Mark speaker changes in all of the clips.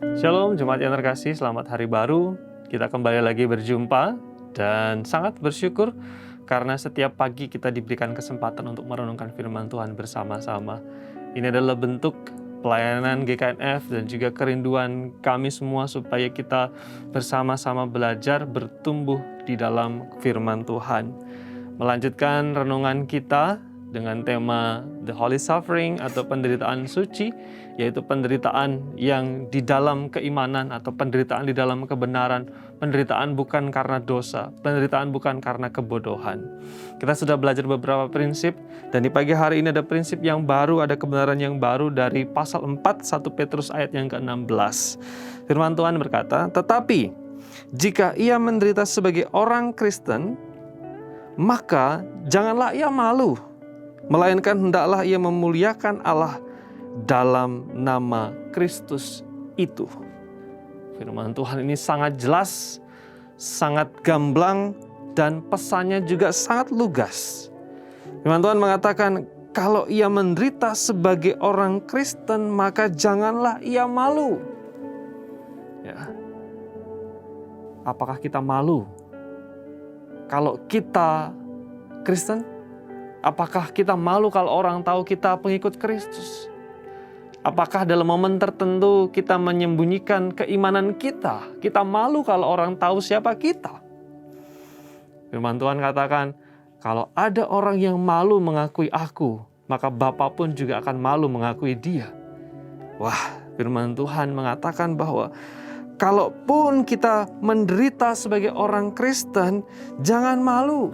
Speaker 1: Shalom, jemaat yang terkasih, selamat hari baru. Kita kembali lagi berjumpa dan sangat bersyukur karena setiap pagi kita diberikan kesempatan untuk merenungkan firman Tuhan bersama-sama. Ini adalah bentuk pelayanan GKNF dan juga kerinduan kami semua supaya kita bersama-sama belajar bertumbuh di dalam firman Tuhan. Melanjutkan renungan kita dengan tema The Holy Suffering atau penderitaan suci, yaitu penderitaan yang di dalam keimanan atau penderitaan di dalam kebenaran, penderitaan bukan karena dosa, penderitaan bukan karena kebodohan. Kita sudah belajar beberapa prinsip, dan di pagi hari ini ada prinsip yang baru, ada kebenaran yang baru dari pasal 4, 1 Petrus ayat yang ke-16. Firman Tuhan berkata, "Tetapi jika ia menderita sebagai orang Kristen, maka janganlah ia malu, melainkan hendaklah ia memuliakan Allah dalam nama Kristus itu." Firman Tuhan ini sangat jelas, sangat gamblang, dan pesannya juga sangat lugas. Firman Tuhan mengatakan, kalau ia menderita sebagai orang Kristen, maka janganlah ia malu. Ya. Apakah kita malu kalau kita Kristen? Apakah kita malu kalau orang tahu kita pengikut Kristus? Apakah dalam momen tertentu kita menyembunyikan keimanan kita? Kita malu kalau orang tahu siapa kita? Firman Tuhan katakan, kalau ada orang yang malu mengakui aku, maka Bapa pun juga akan malu mengakui dia. Wah, firman Tuhan mengatakan bahwa kalaupun kita menderita sebagai orang Kristen, jangan malu.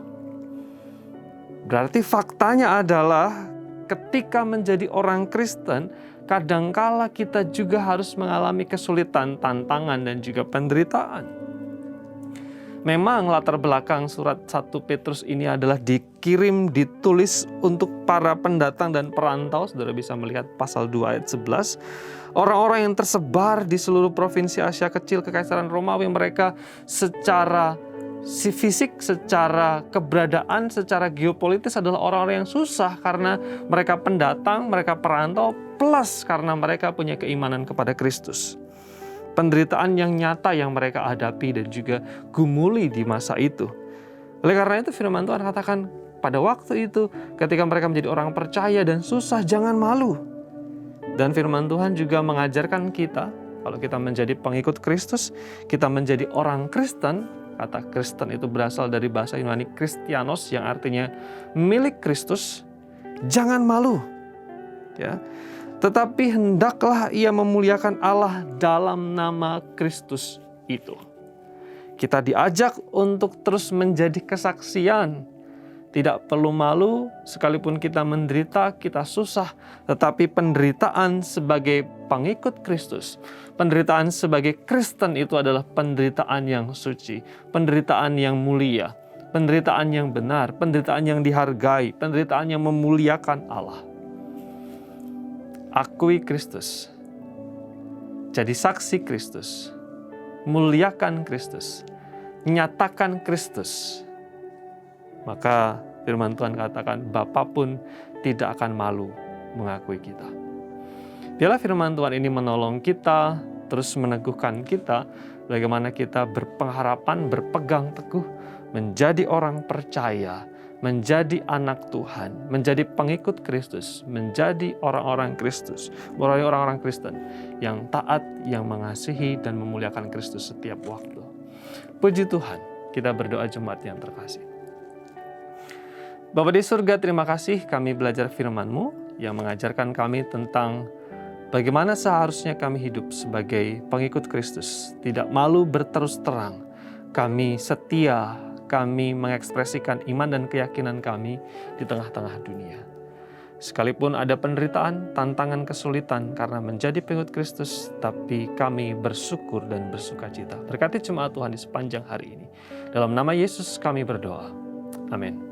Speaker 1: Berarti faktanya adalah ketika menjadi orang Kristen, kadangkala kita juga harus mengalami kesulitan, tantangan, dan juga penderitaan. Memang latar belakang surat 1 Petrus ini adalah ditulis untuk para pendatang dan perantau. Saudara bisa melihat pasal 2 ayat 11. Orang-orang yang tersebar di seluruh provinsi Asia Kecil, Kekaisaran Romawi, mereka secara fisik, secara keberadaan, secara geopolitis adalah orang-orang yang susah karena mereka pendatang, mereka perantau, plus karena mereka punya keimanan kepada Kristus. Penderitaan yang nyata yang mereka hadapi dan juga gumuli di masa itu. Oleh karena itu firman Tuhan katakan pada waktu itu ketika mereka menjadi orang percaya dan susah, jangan malu. Dan firman Tuhan juga mengajarkan kita, kalau kita menjadi pengikut Kristus, kita menjadi orang Kristen. Kata Kristen itu berasal dari bahasa Yunani Kristianos yang artinya milik Kristus. Jangan malu. Ya. Tetapi hendaklah ia memuliakan Allah dalam nama Kristus itu. Kita diajak untuk terus menjadi kesaksian. Tidak perlu malu, sekalipun kita menderita, kita susah. Tetapi penderitaan sebagai pengikut Kristus, penderitaan sebagai Kristen itu adalah penderitaan yang suci, penderitaan yang mulia, penderitaan yang benar, penderitaan yang dihargai, penderitaan yang memuliakan Allah. Akui Kristus, jadi saksi Kristus, muliakan Kristus, nyatakan Kristus. Maka firman Tuhan katakan, Bapa pun tidak akan malu mengakui kita. Biarlah firman Tuhan ini menolong kita, terus meneguhkan kita, bagaimana kita berpengharapan, berpegang teguh, menjadi orang percaya, menjadi anak Tuhan, menjadi pengikut Kristus, menjadi orang-orang Kristus, orang-orang Kristen yang taat, yang mengasihi dan memuliakan Kristus setiap waktu. Puji Tuhan, kita berdoa jemaat yang terkasih. Bapa di surga, terima kasih kami belajar firman-Mu yang mengajarkan kami tentang bagaimana seharusnya kami hidup sebagai pengikut Kristus. Tidak malu berterus terang, kami setia, kami mengekspresikan iman dan keyakinan kami di tengah-tengah dunia. Sekalipun ada penderitaan, tantangan, kesulitan karena menjadi pengikut Kristus, tapi kami bersyukur dan bersukacita. Berkati jemaat Tuhan di sepanjang hari ini. Dalam nama Yesus kami berdoa. Amin.